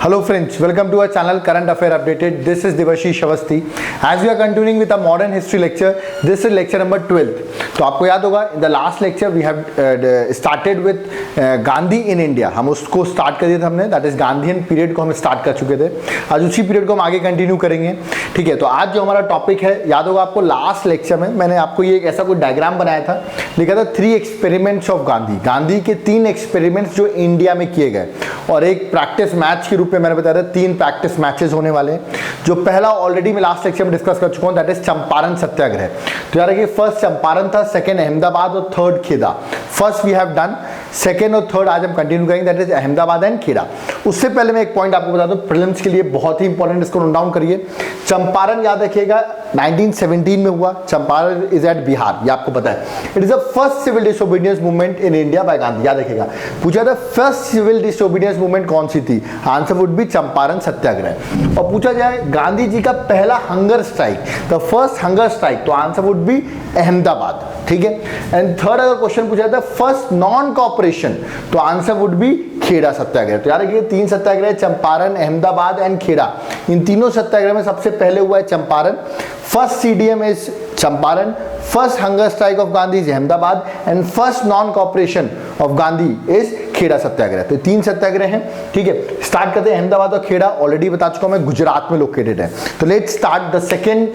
Hello friends, welcome to our channel Current Affair Updated. This is Dewashish Avasthi. As we are continuing with a modern history lecture, this is lecture number 12. तो आपको याद होगा in the last lecture we have started with Gandhi in India. हम उसको start कर दिया था हमने, that is गांधीयन पीरियड को हम स्टार्ट कर चुके थे. आज उसी पीरियड को हम आगे कंटिन्यू करेंगे. ठीक है, तो आज जो हमारा टॉपिक है, याद होगा आपको लास्ट लेक्चर में मैंने आपको ये ऐसा कोई डायग्राम बनाया था, लिखा था 3 एक्सपेरिमेंट्स ऑफ गांधी. गांधी के 3 एक्सपेरिमेंट्स जो इंडिया में किए गए और एक प्रैक्टिस मैच के रूप में मैंने बताया था 3 प्रैक्टिस मैचेस होने वाले हैं. जो पहला ऑलरेडी मैं लास्ट लेक्चर में डिस्कस कर चुका हूं, दैट इज चंपारण सत्याग्रह. तो यार ये फर्स्ट चंपारण था, सेकंड अहमदाबाद और third Kheda. First we have done, second और थर्ड आज हम कंटिन्यू करेंगे, that is Ahmedabad and Kheda. उससे पहले मैं एक पॉइंट आपको बता दूं प्रीलिम्स के लिए बहुत ही इंपॉर्टेंट, इसको नोट डाउन करिए. चंपारण याद रखिएगा 1917 में हुआ. चंपारण इज एट बिहार, ये आपको पता है. It is the first civil disobedience movement in India by Gandhi. याद रखिएगा, पूछा था फर्स्ट सिविल डिसोबीडियंस मूवमेंट कौन सी थी, आंसर वुड बी चंपारण सत्याग्रह. और पूछा जाए गांधी जी का पहला hunger strike, the first hunger strike, तो आंसर वुड बी अहमदाबाद. ठीक है. एंड थर्ड अगर क्वेश्चन पूछा था फर्स्ट नॉन कॉपरेशन, तो answer would be Kheda satyagraha. तो यार ये 3 सत्याग्रह, चंपारण, अहमदाबाद एंड खेड़ा. इन तीनों सत्याग्रह में सबसे पहले हुआ है Champaran. First CDM is Champaran, first hunger strike off Gandhi is Ahmedabad and first non cooperation of Gandhi is Kheda satyagraha. तो 3 सत्याग्रह हैं. ठीक है, स्टार्ट करते हैं. अहमदाबाद और खेड़ा ऑलरेडी बता चुका हूं मैं, गुजरात में लोकेटेड है. तो let's start the second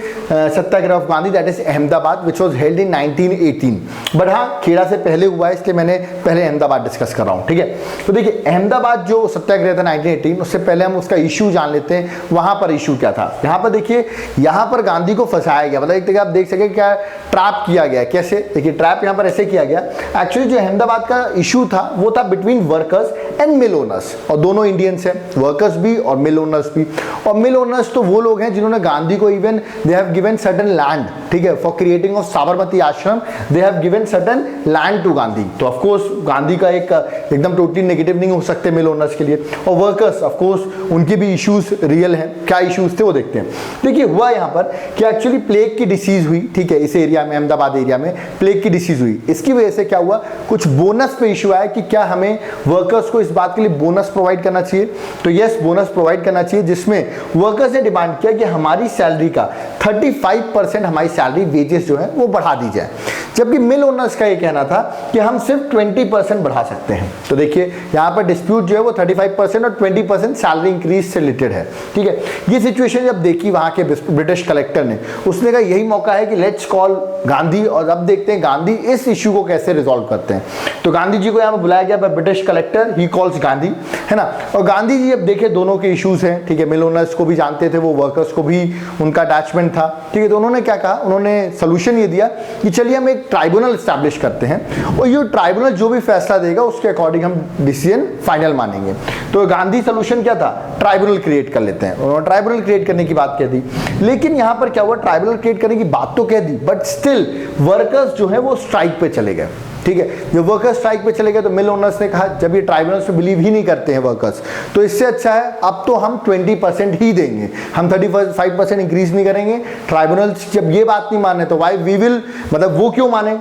Satyagraha of Gandhi, that is Ahmedabad, which was held in 1918. But हाँ, खेड़ा से पहले हुआ है, इसलिए मैंने पहले अहमदाबाद डिस्कस कर रहा हूं. ठीक है, तो देखिए अहमदाबाद जो सत्याग्रह था 1918, उससे पहले हम उसका इशू जान लेते हैं. वहां पर इशू क्या था. यहां पर देखिए, यहां पर गांधी को फंसाया गया. मतलब एक तरीके आप देख सके क्या ट्रैप किया गया. कैसे, देखिए ट्रैप यहां पर ऐसे किया गया. एक्चुअली जो अहमदाबाद का इशू था वो था between workers and mill owners, और दोनों इंडियंस हैं, वर्कर्स भी और मिल ओनर्स भी. और मिल ओनर्स तो वो लोग हैं जिन्होंने गांधी को even they have given certain land, ठीक है, for creating of Sabarmati Ashram, they have given certain land to Gandhi. तो ऑफ कोर्स गांधी का एक एकदम टोटली नेगेटिव नहीं हो सकते मिल ओनर्स के लिए. और वर्कर्स ऑफ कोर्स उनके भी इश्यूज रियल हैं. क्या इश्यूज थे वो देखते हैं. देखिए हुआ यहां पर कि एक्चुअली प्लेग की डिसीज हुई. ठीक है, इस एरिया में, अहमदाबाद एरिया में प्लेग की डिसीज हुई. इसकी वजह से क्या हुआ, कुछ बोनस पे इशू आया कि क्या हमें वर्कर्स को इस बात के लिए बोनस प्रोवाइड करना चाहिए. तो यस, बोनस प्रोवाइड करना चाहिए, जिसमें वर्कर्स ने डिमांड किया कि हमारी सैलरी का 35% हमारी सैलरी वेजेस जो है वो बढ़ा दी जाए. जबकि मिल ओनर्स का ये कहना था कि हम सिर्फ 20% बढ़ा सकते हैं. तो देखिए यहां पर डिस्प्यूट जो है वो 35% और 20% सैलरी इंक्रीज से रिलेटेड है. ठीक है, ये सिचुएशन जब देखी वहां के ब्रिटिश कलेक्टर ने, उसने कहा यही मौका है कि लेट्स कॉल गांधी, और अब देखते हैं गांधी इस इश्यू को कैसे रिजॉल्व करते हैं. तो गांधी जी को यहां पर बुलाया गया British collector, he calls Gandhi, है ना. और गांधी जी अब देखे दोनों के इश्यूज हैं. ठीक है, मिल ओनर्स को भी जानते थे, वो वर्कर्स को भी उनका अटैचमेंट था. ठीक है, तो उन्होंने क्या कहा, उन्होंने सोल्यूशन ये दिया कि चलिए हम एक ट्राइब्यूनल स्टैब्लिश करते हैं और ये ट्राइब्यूनल जो भी फैसला देगा उसके अकॉर्डिंग हम डिसीजन फाइनल मानेंगे. तो गांधी सोल्यूशन क्या था, ट्राइब्यूनल क्रिएट कर लेते हैं. उन्होंने ट्राइब्यूनल क्रिएट करने की बात कह दी. लेकिन यहां पर क्या हुआ, ट्राइब्यूनल क्रिएट करने की बात तो कह दी, बट स्टिल वर्कर्स जो है वो स्ट्राइक पे चले गए. ठीक है, जब वर्कर्स स्ट्राइक पे चले गए तो मिल ओनर्स ने कहा जब ये ट्राइब्यूनल्स पे बिलीव ही नहीं करते हैं वर्कर्स, तो इससे अच्छा है अब तो हम 20% ही देंगे, हम 35% इंक्रीज नहीं करेंगे. ट्राइब्यूनल्स जब ये बात नहीं माने तो वाई वी विल, मतलब वो क्यों माने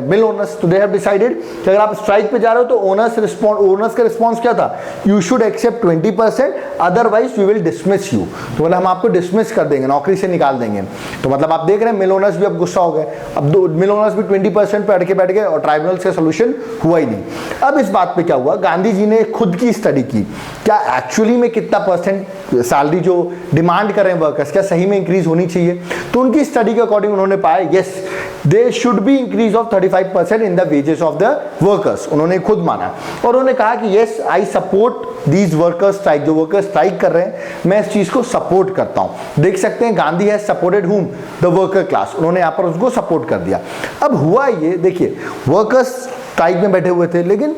मिल ओनर्स. तो दे हैव डिसाइडेड कि अगर आप स्ट्राइक पे जा रहे हो तो ओनर्स का रिस्पॉन्स क्या था, you should accept 20%, otherwise we will dismiss you. तो मतलब हम आपको डिसमिस कर देंगे, नौकरी से निकाल देंगे. तो मतलब आप देख रहे हैं मिल ओनर्स भी अब गुस्सा हो गए. अब मिल ओनर्स भी 20% पे अड़के बैठ गए और ट्राइब्यूनल से सॉल्यूशन हुआ ही नहीं. अब इस बात पे क्या हुआ, गांधी जी ने खुद की स्टडी की, क्या एक्चुअली में कितना % सैलरी जो डिमांड कर रहे हैं वर्कर्स, क्या सही में इंक्रीज होनी चाहिए. तो उनकी स्टडी के अकॉर्डिंग उन्होंने पाया yes they should be increase of 35% in the wages of the workers. उन्होंने खुद माना और उन्होंने कहा कि yes I support these workers strike. जो वर्कर्स स्ट्राइक कर रहे हैं मैं इस चीज को सपोर्ट करता हूं. देख सकते हैं गांधी हैज सपोर्टेड हुम, द वर्कर क्लास. उन्होंने यहां पर उसको सपोर्ट कर दिया. अब हुआ ये, देखिए वर्कर्स स्ट्राइक में बैठे हुए थे, लेकिन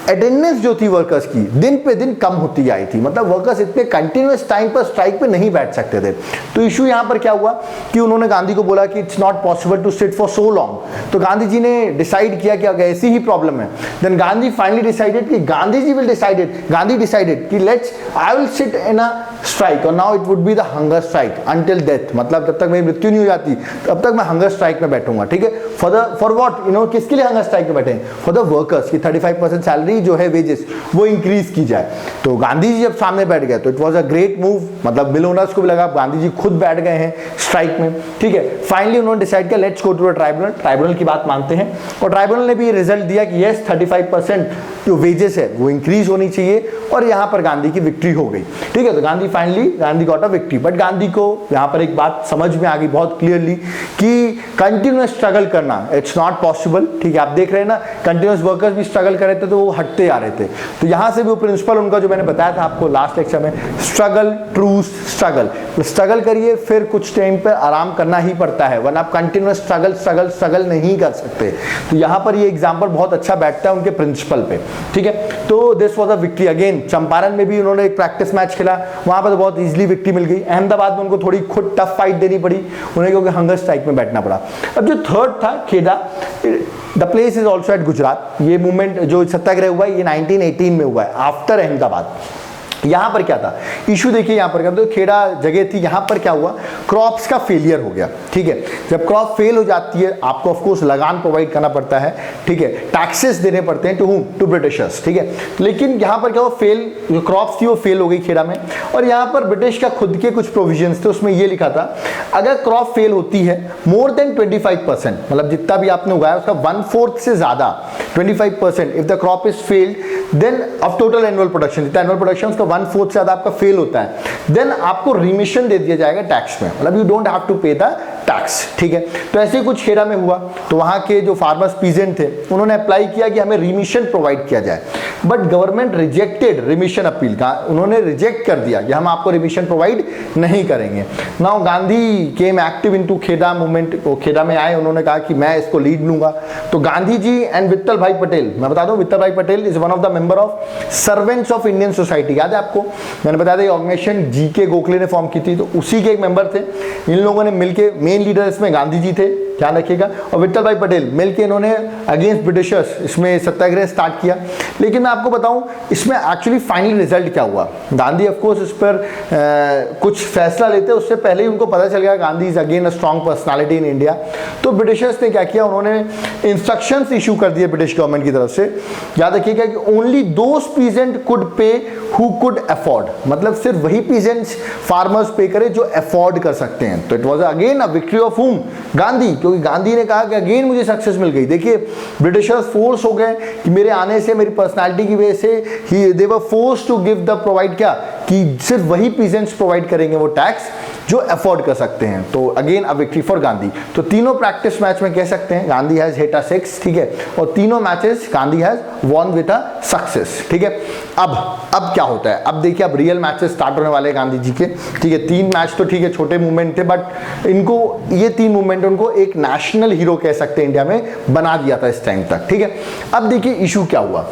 अटेंडेंस जो थी वर्कर्स की दिन पे दिन कम होती आई थी. मतलब वर्कर्स इतने कंटिन्यूअस टाइम पर स्ट्राइक पे नहीं बैठ सकते थे. तो इशू यहां पर क्या हुआ कि उन्होंने गांधी को बोला कि it's not possible to sit for so long. तो गांधी जी ने डिसाइड किया कि अगर ऐसी ही प्रॉब्लम है, देन गांधी फाइनली डिसाइडेड कि गांधी डिसाइडेड कि let's I will sit in a strike और now it would be the hunger strike until death. मतलब जब तक मेरी मृत्यु नहीं हो जाती तब तक मैं हंगर स्ट्राइक में बैठूंगा. ठीक है, फॉर व्हाट, किसके लिए हंगर स्ट्राइक में बैठे, फॉर द वर्कर्स की 35% सैलरी जो है वेजेस वो इंक्रीज की जाए। तो गांधी जी जब सामने बैठ गए तो it was a great move, मतलब मिल ओनर्स को भी लगा गांधी जी खुद बैठ गए हैं स्ट्राइक में, ठीक है। फाइनली उन्होंने डिसाइड किया let's go to a tribunal, tribunal की बात मानते हैं और ट्राइब्यूनल ने भी रिजल्ट दिया कि यस 35% जो वेजेस है वो इंक्रीज होनी चाहिए और यहाँ पर गांधी की विक्ट्री हो गई, ठीक है। तो Gandhi got a victory. But Gandhi को यहाँ पर एक बात समझ में आ गई बहुत क्लियरली कि कंटिन्यूअस स्ट्रगल करना इट्स नॉट पॉसिबल, ठीक है। आप देख रहे हैं ना कंटिन्यूअस वर्कर्स भी स्ट्रगल कर रहे थे तो वो हटते आ रहे थे। तो यहाँ से भी वो प्रिंसिपल उनका जो मैंने बताया था आपको लास्ट लेक्चर में, स्ट्रगल ट्रूस स्ट्रगल, स्ट्रगल करिए फिर कुछ टाइम पे आराम करना ही पड़ता है, वरना आप कंटिन्यूअस स्ट्रगल नहीं कर सकते। तो यहाँ पर ये एग्जाम्पल बहुत अच्छा बैठता है उनके प्रिंसिपल पे, ठीक है। तो this was a victory again. Champaran में भी उन्होंने एक प्रैक्टिस मैच खेला, वहां पर तो बहुत इजीली विक्ट्री मिल गई। अहमदाबाद में उनको थोड़ी खुद टफ फाइट देनी पड़ी उन्हें, क्योंकि हंगर स्ट्राइक में बैठना पड़ा। अब जो थर्ड था Kheda, the place is also at Gujarat. ये मूवमेंट जो सत्याग्रह हुआ है ये 1918 में हुआ है आफ्टर अहमदाबाद। यहां पर क्या था इशू, देखिए यहां पर क्या तो खेड़ा जगह थी, यहां पर क्या हुआ क्रॉप्स का फेलियर हो गया, ठीक है। जब क्रॉप फेल हो जाती है आपको ऑफ कोर्स लगान प्रोवाइड करना पड़ता है, ठीक है, टैक्सेस देने पड़ते हैं टू हुम, टू ब्रिटिशर्स, ठीक है। लेकिन यहां पर क्या हुआ फेल, जो क्रॉप्स थी वो फेल हो गई खेड़ा में, और यहां पर ब्रिटिश का खुद के कुछ प्रोविजंस थे, उसमें ये लिखा था अगर क्रॉप फेल होती है मोर देन 25%, मतलब जितना भी आपने उगाया उसका 1/4 से ज्यादा 25%, if the crop is failed then of total annual production, जितना एनुअल प्रोडक्शन उसका 1/4 से ज्यादा आपका फेल होता है, देन आपको रिमिशन दे दिया जाएगा टैक्स में, मतलब यू डोंट हैव टू पे द टैक्स, ठीक है। तो ऐसे ही कुछ खेड़ा में हुआ, तो वहां के जो फार्मर्स पीजेंट थे उन्होंने अप्लाई किया कि हमें रिमिशन प्रोवाइड किया जाए, but government rejected remission appeal का, उन्होंने रिजेक्ट कर दिया कि हम आपको रिमिशन प्रोवाइड नहीं करेंगे। नाउ गांधी केम एक्टिव इनटू खेड़ा मूवमेंट, वो खेड़ा में आए, उन्होंने कहा कि मैं इसको लीड लूंगा। तो गांधी जी एंड वित्तल भाई पटेल, मैं बता दूं वित्तल भाई Patel is one of the member of servants of Indian society, याद है आपको, मैंने बताया था ऑर्गेनाइजेशन जीके गोखले ने फॉर्म की थी, तो उसी के एक मेंबर थे। इन लोगों ने मिलकर, मेन लीडर इसमें गांधी जी थे, ध्यान रखिएगा, और वित्तल भाई पटेल मिलकर इन्होंने अगेंस्ट ब्रिटिशर्स इसमें सत्याग्रह स्टार्ट किया। लेकिन मैं आपको बताऊं इसमें एक्चुअली फाइनल रिजल्ट क्या हुआ। गांधी ऑफ कोर्स इस पर कुछ फैसला लेते, उससे पहले ही उनको पता चल गया Gandhi is again a strong personality in India. तो ब्रिटिशर्स ने क्या किया, उन्होंने इंस्ट्रक्शंस इशू कर दिए ब्रिटिश गवर्नमेंट की तरफ से, याद रखिएगा कि ओनली दोज पीजेंट कुड पे हु कुड अफोर्ड, मतलब सिर्फ वही पीजेंट्स फार्मर्स पे करे जो अफोर्ड कर सकते हैं। तो it was again a victory of हुम, गांधी, क्योंकि गांधी ने कहा कि अगेन मुझे सक्सेस मिल गई। देखिए ब्रिटिशर्स फोर्स हो गए कि मेरे आने से, मेरी पर्सनालिटी की वजह से ही they were force to give the provide, क्या कि सिर्फ वही पीजेंट्स प्रोवाइड करेंगे वो टैक्स जो अफोर्ड कर सकते हैं। तो again a victory for Gandhi. तो तीनों प्रैक्टिस मैच में कह सकते हैं गांधी हैज हिट अ 6, ठीक है, और तीनों matches Gandhi has won with a success, ठीक है। अब क्या होता है, अब देखिए अब रियल मैचेस स्टार्ट होने वाले हैं गांधी जी के, ठीक है। 3 मैच तो ठीक है छोटे मूवमेंट थे, बट इनको ये 3 मूवमेंट उनको एक नेशनल हीरो कह सकते हैं, इंडिया में बना दिया था इस टाइम तक, ठीक है। अब देखिए इशू क्या हुआ,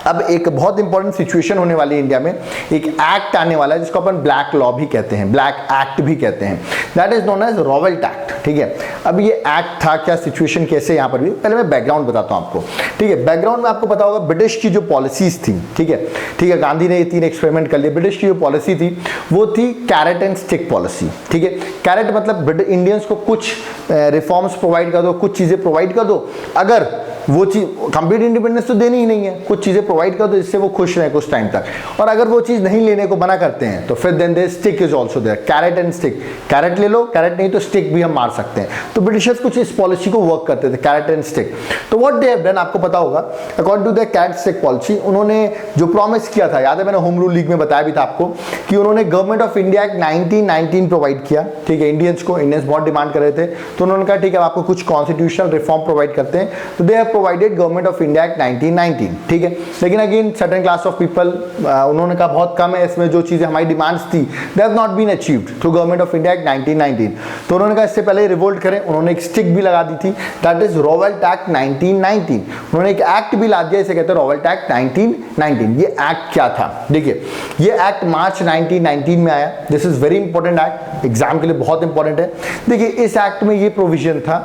अब एक बहुत इंपॉर्टेंट सिचुएशन होने वाली है इंडिया में, एक एक्ट आने वाला है जिसको अपन ब्लैक लॉ भी कहते हैं, ब्लैक एक्ट भी कहते हैं, that is known as Rowlatt act, ठीक है। अब ये एक्ट था क्या, सिचुएशन कैसे, यहाँ पर भी पहले मैं बैकग्राउंड बताता हूँ आपको, ठीक है। बैकग्राउंड में आपको पता होगा ब्रिटिश की जो पॉलिसीज थी, ठीक है, गांधी ने ये 3 एक्सपेरिमेंट कर लिए। ब्रिटिश की जो पॉलिसी थी वो थी कैरेट एंड स्टिक पॉलिसी, ठीक है। कैरेट मतलब इंडियंस को कुछ रिफॉर्म्स प्रोवाइड कर दो, कुछ चीजें प्रोवाइड कर दो, अगर वो चीज कंप्लीट इंडिपेंडेंस तो देनी ही नहीं है, कुछ चीजें प्रोवाइड कर दो जिससे वो खुश रहे कुछ टाइम तक, और अगर वो चीज नहीं लेने को मना करते हैं तो फिर then there stick is also there, carrot and stick, carrot ले लो, कैरेट नहीं तो स्टिक भी हम मार सकते हैं। तो ब्रिटिशर्स कुछ इस पॉलिसी को वर्क करते थे, कैरेट एंड स्टिक। तो व्हाट दे हैव डन आपको पता होगा, according to the carrot stick policy उन्होंने जो प्रॉमिस किया था, याद है मैंने होम रूल लीग में बताया भी था आपको कि उन्होंने government of India act 1919 provide किया, ठीक है। इंडियंस बहुत डिमांड कर रहे थे, तो उन्होंने कहा ठीक है आपको कुछ कॉन्स्टिट्यूशनल रिफॉर्म प्रोवाइड करते हैं, तो they have provided government of India act 1919, ठीक है। लेकिन again certain class of people उन्होंने कहा बहुत कम है, इसमें जो चीजें हमारी डिमांड्स थी they have not been achieved through government of India act 1919। तो उन्होंने कहा इससे पहले रिवोल्ट करें, उन्होंने एक स्टिक भी लगा दी थी, दैट इज रॉवेल्ट एक्ट 1919। उन्होंने एक एक्ट भी ला दिया, इसे कहते हैं रॉवेल्ट एक्ट 1919। ये एक्ट क्या था, देखिए ये एक्ट मार्च 1919 में आया, this is very important act, exam के लिए बहुत इंपॉर्टेंट है। देखिए इस एक्ट में ये प्रोविजन था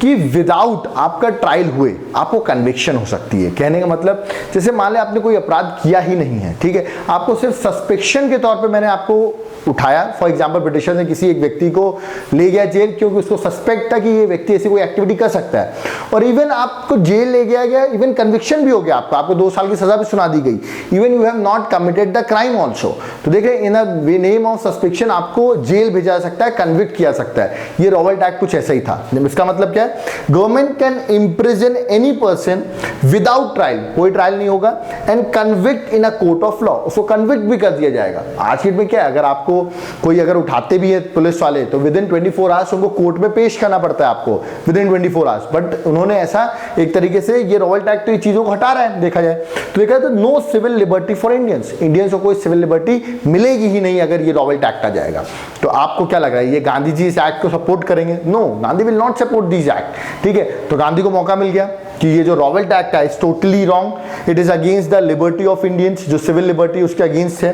कि विदाउट आपका ट्रायल हुए, आपको कन्विक्शन हो सकती है। कहने का मतलब जैसे मान लें आपने कोई अपराध किया ही नहीं है, ठीक है, आपको सिर्फ सस्पेक्शन के तौर पे मैंने आपको उठाया। फॉर एग्जांपल ब्रिटिशर ने किसी एक व्यक्ति को ले गया जेल क्योंकि उसको सस्पेक्ट था कि ये व्यक्ति ऐसी कोई एक्टिविटी कर सकता है, और इवन आपको जेल ले गया, इवन कन्विक्शन भी हो गया, आपको 2 साल की सजा भी सुना दी गई, even you have not committed the crime also. तो देखिए इन द नेम ऑफ सस्पेक्शन आपको जेल भेजा जा सकता है, कन्विक्ट किया सकता है। ये रॉवल्ट एक्ट कुछ ऐसा ही था। इसका मतलब क्या है? Government can imprison any person without trial, कोई ट्रायल नहीं होगा, and convict in a court of law, उसको कन्विक्ट भी कर दिया जाएगा। आज की डेट में क्या है, अगर आपको कोई अगर उठाते भी है पुलिस वाले तो विद इन 24 आवर्स उनको कोर्ट में पेश करना पड़ता है आपको, विद इन 24 आवर्स। बट उन्होंने ऐसा एक तरीके से ये रॉवल्ट एक्ट तो ये चीजों को हटा रहा है, देखा जाए तो देखा जाए तो no civil liberty for Indians, Indians को कोई सिविल लिबर्टी मिलेगी ही नहीं अगर ये रॉवल्ट एक्ट आ जाएगा। तो आपको क्या लग रहा है, ये गांधी जी इस एक्ट को सपोर्ट करेंगे? No, Gandhi will not support this act, ठीक है। तो गांधी को मौका मिल गया कि ये जो रॉवल्ट एक्ट है is totally wrong, it is against the liberty of Indians, जो सिविल लिबर्टी उसके अगेंस्ट है।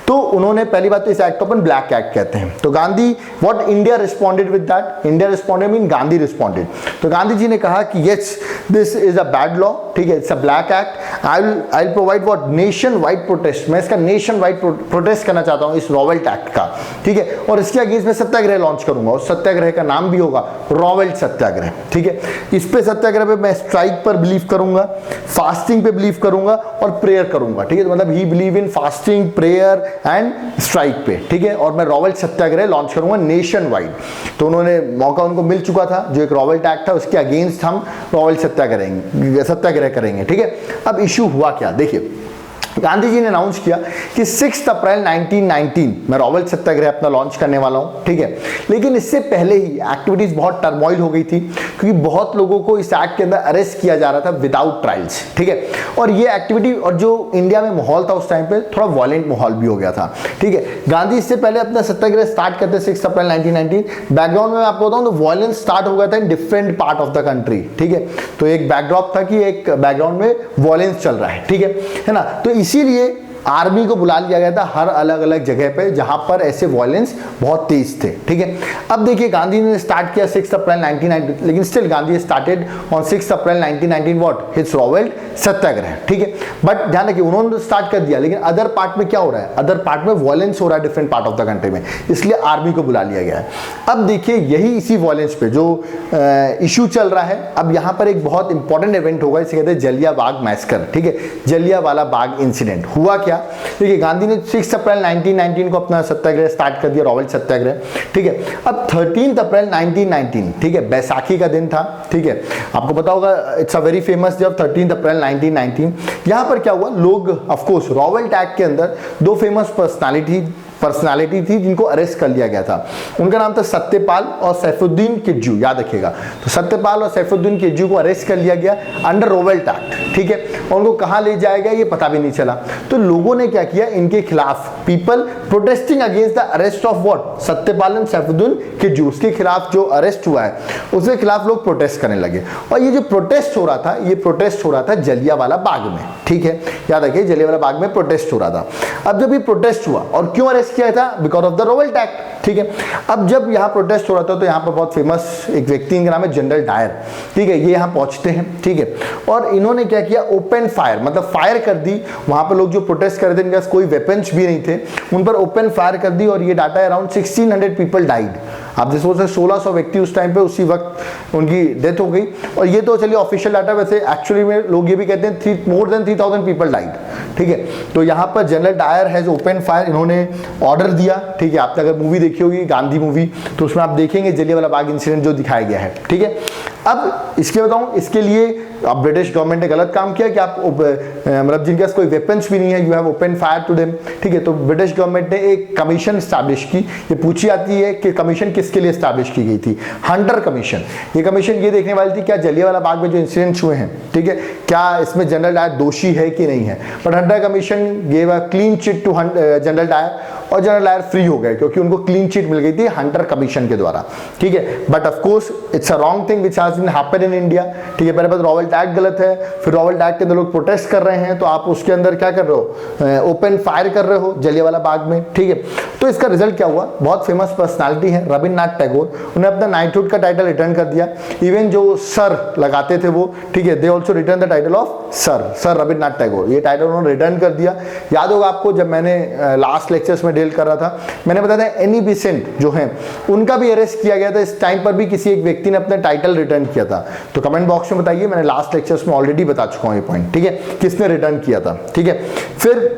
तो उन्होंने पहली बात तो इस एक्ट को अपन ब्लैक एक्ट कहते हैं। तो Gandhi what India responded with that, India responded mean Gandhi responded. तो गांधी जी ने कहा कि yes this is a bad law, ठीक है, it's a black act, I will provide what nation wide protest, मैं इसका नेशन वाइड प्रोटेस्ट करना चाहता हूं इस रॉवल्ट एक्ट का, ठीक है, और इसके अगेंस्ट में सत्याग्रह लॉन्च करूंगा, और सत्याग्रह का नाम भी होगा रॉवल्ट सत्याग्रह, ठीक है। इस पे सत्याग्रह पे मैं स्ट्राइक पर बिलीव करूंगा, फास्टिंग पे बिलीव करूंगा और प्रेयर करूंगा, ठीक है। तो मतलब ही believe in fasting, prayer and strike पे, ठीक है, और मैं रॉवल्ट सत्याग्रह लॉन्च करूंगा नेशन वाइड। तो उन्होंने मौका उनको मिल चुका था, जो एक रॉवल्ट एक्ट था उसके अगेंस्ट हम रॉवल्ट सत्याग्रह करेंगे, ठीक है। अब इशू हुआ क्या, देखिए गांधी जी ने अनाउंस किया कि 6 अप्रैल 1919 मैं रॉवल्ट सत्याग्रह अपना लॉन्च करने वाला हूं, ठीक है। लेकिन इससे पहले ही एक्टिविटीज बहुत टर्मोइल हो गई थी, क्योंकि बहुत लोगों को इस एक्ट के अंदर अरेस्ट किया जा रहा था विदाउट ट्रायल्स, ठीक है। और ये एक्टिविटी और जो इंडिया में माहौल था उस टाइम पे थोड़ा वायलेंट माहौल भी हो गया था, ठीक है। गांधी इससे पहले अपना सत्याग्रह स्टार्ट करते 6 अप्रैल 1919, बैकग्राउंड में आपको बताऊं तो वायलेंस स्टार्ट हो गया था in different part of the country, ठीक है। तो एक बैकड्रॉप था कि एक बैकग्राउंड में वायलेंस चल रहा है, ठीक है ना। तो इसीलिए आर्मी को बुला लिया गया था हर अलग अलग जगह पे जहां पर ऐसे वायलेंस बहुत तेज थे, ठीक है। अब देखिए गांधी ने स्टार्ट किया 6 अप्रैल 1919, लेकिन still Gandhi started on 6 April 1919 what his Rowlatt satyagraha, ठीक है। बट ध्यान रखिए उन्होंने स्टार्ट कर दिया, लेकिन अदर पार्ट में क्या हो रहा है, अदर पार्ट में वायलेंस हो रहा है different part of the country में, इसलिए आर्मी को बुला लिया गया है। अब देखिए यही इसी वायलेंस पे जो इशू चल रहा है, अब यहाँ पर एक बहुत इंपॉर्टेंट इवेंट होगा, इसे कहते हैं जलियांवाला मैसेकर, ठीक है। जलियांवाला बाग इंसिडेंट हुआ क्या, देखिए गांधी ने 6 अप्रैल 1919 को अपना सत्याग्रह स्टार्ट कर दिया, रॉवल्ट सत्याग्रह, ठीक है। अब 13 अप्रैल 1919, ठीक है, बैसाखी का दिन था, ठीक है, आपको पता होगा it's a very famous day of 13 अप्रैल 1919। यहां पर क्या हुआ, लोग ऑफ कोर्स रॉवल्ट एक्ट के अंदर 2 फेमस पर्सनालिटी थी जिनको अरेस्ट कर लिया गया था, उनका नाम था सत्यपाल और सैफुद्दीन किज्जू, याद रखिएगा। तो सत्यपाल और सैफुद्दीन किज्जू को अरेस्ट कर लिया गया अंडर रॉवल्ट एक्ट, ठीक है, और उनको कहां ले जाया गया ये पता भी नहीं चला। तो लोगों ने क्या किया, इनके खिलाफ people protesting against the arrest of what Satyapal and Saifuddin Kitchlew, उसके खिलाफ जो अरेस्ट हुआ है उसके खिलाफ लोग प्रोटेस्ट करने लगे। और ये जो प्रोटेस्ट हो रहा था, ये प्रोटेस्ट हो रहा था जलियांवाला बाग में, ठीक है, याद रखिए जलियांवाला बाग में प्रोटेस्ट हो रहा था। अब जब ये प्रोटेस्ट हुआ और क्यों अरेस्ट किया था, बिकॉज ऑफ द रॉवल्ट एक्ट, ठीक है। अब जब यहाँ प्रोटेस्ट हो रहा था तो यहाँ पर बहुत फेमस एक व्यक्ति, इनका नाम है जनरल डायर, ठीक है, ये यहाँ पहुंचते हैं, ठीक है, और इन्होंने क्या किया, ओपन फायर, मतलब फायर कर दी। वहां पर लोग जो प्रोटेस्ट कर रहे थे इनके पास कोई वेपन्स भी नहीं थे, उन पर ओपन फायर कर दी, और ये डाटा है अराउंड 1600 पीपल डाइड। आप जैसे बोलते 1600 व्यक्ति उस टाइम पे उसी वक्त उनकी डेथ हो गई। और ये तो चलिए ऑफिशियल डाटा, वैसे एक्चुअली में लोग ये भी कहते हैं मोर देन 3000 पीपल डाइड, ठीक है। तो यहाँ पर general Dyer has open fire, इन्होंने ऑर्डर दिया, ठीक है। आपने अगर मूवी देखी होगी गांधी मूवी तो उसमें आप देखेंगे जलियांवाला बाग इंसिडेंट जो दिखाया गया है, ठीक है। अब इसके बताऊं, इसके लिए अब ब्रिटिश गवर्नमेंट ने गलत काम किया कि आप मतलब जिनके पास कोई वेपन्स भी नहीं है, you have open fire to them, ठीक है। तो ब्रिटिश गवर्नमेंट ने एक कमीशन स्टैब्लिश की। ये पूछी जाती है कि कमीशन किसके लिए स्टैब्लिश की गई थी, हंटर कमीशन। ये कमीशन ये देखने वाली थी क्या जलियांवाला बाग में जो इंसिडेंट्स हुए हैं, ठीक है, क्या इसमें जनरल डायर दोषी है कि नहीं है। But Hunter commission gave a clean chit to general Dyer, और जनरल डायर फ्री हो गए क्योंकि उनको क्लीन चिट मिल गई थी हंटर कमीशन के द्वारा, ठीक है। But of course it's a wrong thing which has has been happen in India, ठीक है। पहले बात रॉवलेट एक्ट गलत है, फिर रॉवलेट एक्ट के अंदर लोग प्रोटेस्ट कर रहे हैं, तो आप उसके अंदर क्या कर रहे हो, ओपन फायर कर रहे हो जलियांवाला बाग में, ठीक है। तो इसका रिजल्ट क्या हुआ, बहुत फेमस पर्सनालिटी है रविन्द्रनाथ टैगोर, उन्हें अपना नाइटहुड का टाइटल रिटर्न कर दिया। इवन जो सर लगाते थे वो, ठीक है, they also written the title of sir Rabindranath Tagore, ये टाइटल उन्होंने रिटर्न कर दिया। याद होगा आपको जब मैंने लास्ट लेक्चर्स में डील कर रहा था, मैंने बताया था एनी बिसेंट जो है उनका भी अरेस्ट किया गया था, इस टाइम पर भी किसी एक व्यक्ति ने अपना टाइटल रिटर्न किया था। तो कमेंट बॉक्स में बताइए, मैंने लास्ट लेक्चर्स में ऑलरेडी बता चुका हूं ये पॉइंट, ठीक है, किसने रिटर्न किया था, ठीक है। फिर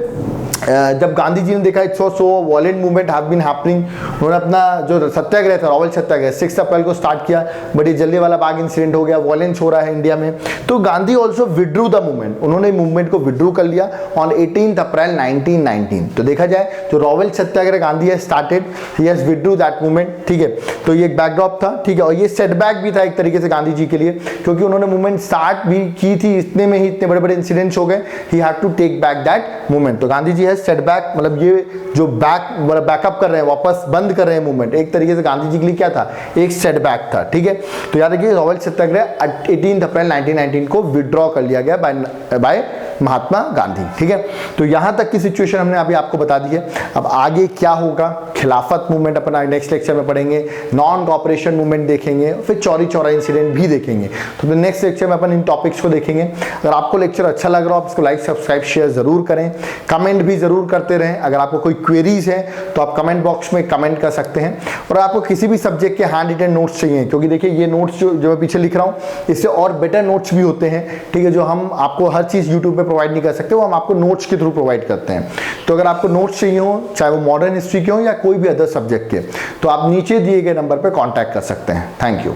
जब गांधी जी ने देखा it's so violent movement have been happening, उन्होंने अपना जो सत्याग्रह था, रॉवलेट सत्याग्रह 6 अप्रैल को स्टार्ट किया, बट ये जलियांवाला बाग इंसिडेंट हो गया, वॉलेंस हो रहा है इंडिया में, तो Gandhi also withdrew the movement, उन्होंने मूवमेंट को विड्रू कर लिया ऑन 18 अप्रैल 1919। तो देखा जाए जो रॉवलेट सत्याग्रह गांधी है started, he has withdrew that movement, ठीक है। तो ये एक बैकड्रॉप था, ठीक है, और ये सेटबैक भी था एक तरीके से गांधी जी के लिए, क्योंकि उन्होंने मूवमेंट स्टार्ट भी की थी, इतने में ही इतने बड़े बड़े इंसिडेंट्स हो गए, he have to take back that movement. तो गांधी जी है सेटबैक, मतलब ये जो बैकअप कर रहे हैं, वापस बंद कर रहे हैं मूवमेंट, एक तरीके से गांधी जी के लिए क्या था, एक सेटबैक था, ठीक है। तो याद रखिए रॉवलेट सत्याग्रह 18 अप्रैल 1919 को विड्रॉ कर लिया गया बाय महात्मा गांधी, ठीक है। तो यहां तक की सिचुएशन हमने अभी आपको बता दी है। अब आगे क्या होगा, खिलाफत मूवमेंट अपना नेक्स्ट लेक्चर में पढ़ेंगे, नॉन कॉपरेशन मूवमेंट देखेंगे, फिर चौरी चौरा इंसिडेंट भी देखेंगे। तो नेक्स्ट लेक्चर में अपन इन टॉपिक्स को देखेंगे। अगर आपको लेक्चर अच्छा लग रहा हो आप इसको लाइक सब्सक्राइब शेयर जरूर करें, कमेंट भी जरूर करते रहें। अगर आपको कोई क्वेरीज है तो आप कमेंट बॉक्स में कमेंट कर सकते हैं। और आपको किसी भी सब्जेक्ट के हैंड रिटन नोट्स चाहिए, क्योंकि देखिए ये नोट्स जो मैं पीछे लिख रहा हूँ, इससे और बेटर नोट्स भी होते हैं, ठीक है, जो हम आपको हर चीज़ यूट्यूब पे प्रोवाइड नहीं कर सकते, वो हम आपको नोट्स के थ्रू प्रोवाइड करते हैं। तो अगर आपको नोट्स चाहिए हो, चाहे वो मॉडर्न हिस्ट्री के हो या कोई भी अदर सब्जेक्ट के, तो आप नीचे दिए गए नंबर पर कॉन्टैक्ट कर सकते हैं। Thank you.